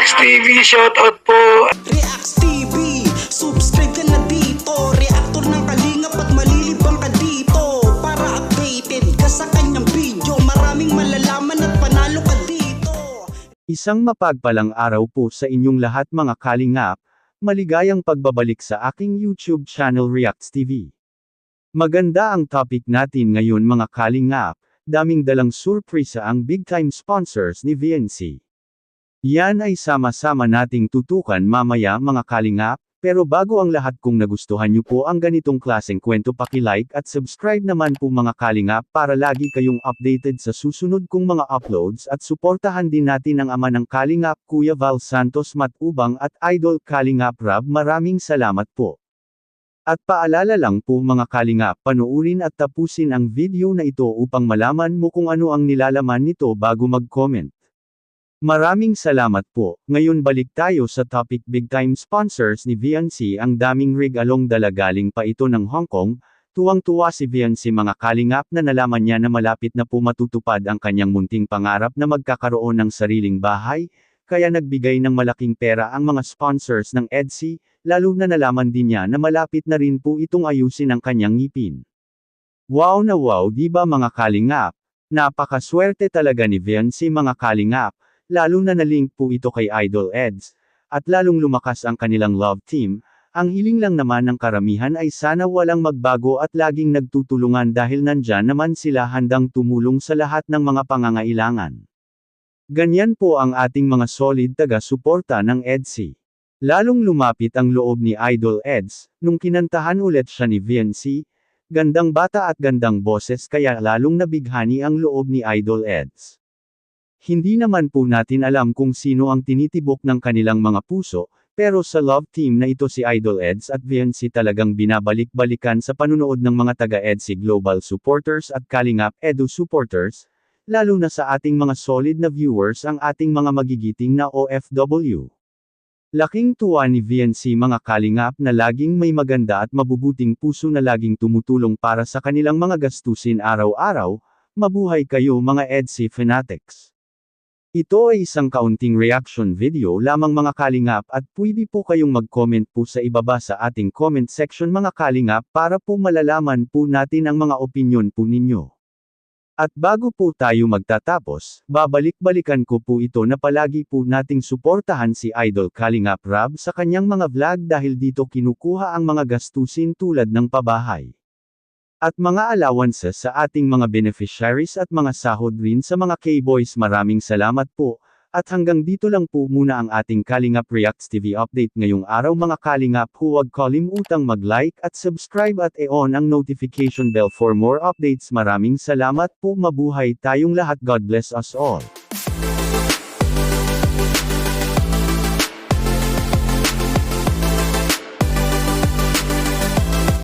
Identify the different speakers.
Speaker 1: Reacts TV, shoutout po.
Speaker 2: Reacts TV, subscribe ka na dito. Reactor ng kalingap at malilibang ka dito. Para updated ka sa kanyang video. Maraming malalaman at panalo ka dito.
Speaker 3: Isang mapagpalang araw po sa inyong lahat mga kalingap, maligayang pagbabalik sa aking YouTube channel Reacts TV. Maganda ang topic natin ngayon mga kalingap, daming dalang surpresa ang big-time sponsors ni VNC. Yan ay sama-sama nating tutukan mamaya mga kalingap, pero bago ang lahat kung nagustuhan nyo po ang ganitong klaseng kwento paki-like at subscribe naman po mga kalingap para lagi kayong updated sa susunod kong mga uploads at suportahan din natin ang ama ng kalingap Kuya Val Santos Matubang at Idol Kalingap Rab. Maraming salamat po. At paalala lang po mga kalingap, panoorin at tapusin ang video na ito upang malaman mo kung ano ang nilalaman nito bago mag-comment. Maraming salamat po. Ngayon balik tayo sa topic big time sponsors ni VNC. Ang daming regalong dala galing pa ito ng Hong Kong. Tuwang-tuwa si VNC mga kalingap na nalaman niya na malapit na po matutupad ang kanyang munting pangarap na magkakaroon ng sariling bahay, kaya nagbigay ng malaking pera ang mga sponsors ng EDC, lalo na nalaman din niya na malapit na rin po itong ayusin ang kanyang ngipin. Wow na wow, di ba mga kalingap? Napakaswerte talaga ni VNC mga kalingap. Lalo na nalink po ito kay Idol Eds, at lalong lumakas ang kanilang love team. Ang hiling lang naman ng karamihan ay sana walang magbago at laging nagtutulungan dahil nandyan naman sila handang tumulong sa lahat ng mga pangangailangan. Ganyan po ang ating mga solid taga-suporta ng EDC. Lalong lumapit ang loob ni Idol Eds, nung kinantahan ulit siya ni VNC, gandang bata at gandang boses kaya lalong nabighani ang loob ni Idol Eds. Hindi naman po natin alam kung sino ang tinitibok ng kanilang mga puso, pero sa love team na ito si Idol Eds at VNC talagang binabalik-balikan sa panunood ng mga taga-EDC Global supporters at Kalingap Edu supporters, lalo na sa ating mga solid na viewers ang ating mga magigiting na OFW. Laking tuwa ni VNC mga kalingap na laging may maganda at mabubuting puso na laging tumutulong para sa kanilang mga gastusin araw-araw. Mabuhay kayo mga EDC fanatics! Ito ay isang kaunting reaction video lamang mga kalingap at pwede po kayong mag-comment po sa ibaba sa ating comment section mga kalingap para po malalaman po natin ang mga opinyon po ninyo. At bago po tayo magtatapos, babalik-balikan ko po ito na palagi po nating suportahan si Idol Kalingap Rab sa kanyang mga vlog dahil dito kinukuha ang mga gastusin tulad ng pabahay at mga allowances sa ating mga beneficiaries at mga sahod rin sa mga K-Boys. Maraming salamat po, at hanggang dito lang po muna ang ating Kalingap Reacts TV update ngayong araw mga kalingap. Huwag kalimutang mag-like at subscribe at i-on ang notification bell for more updates. Maraming salamat po, mabuhay tayong lahat. God bless us all.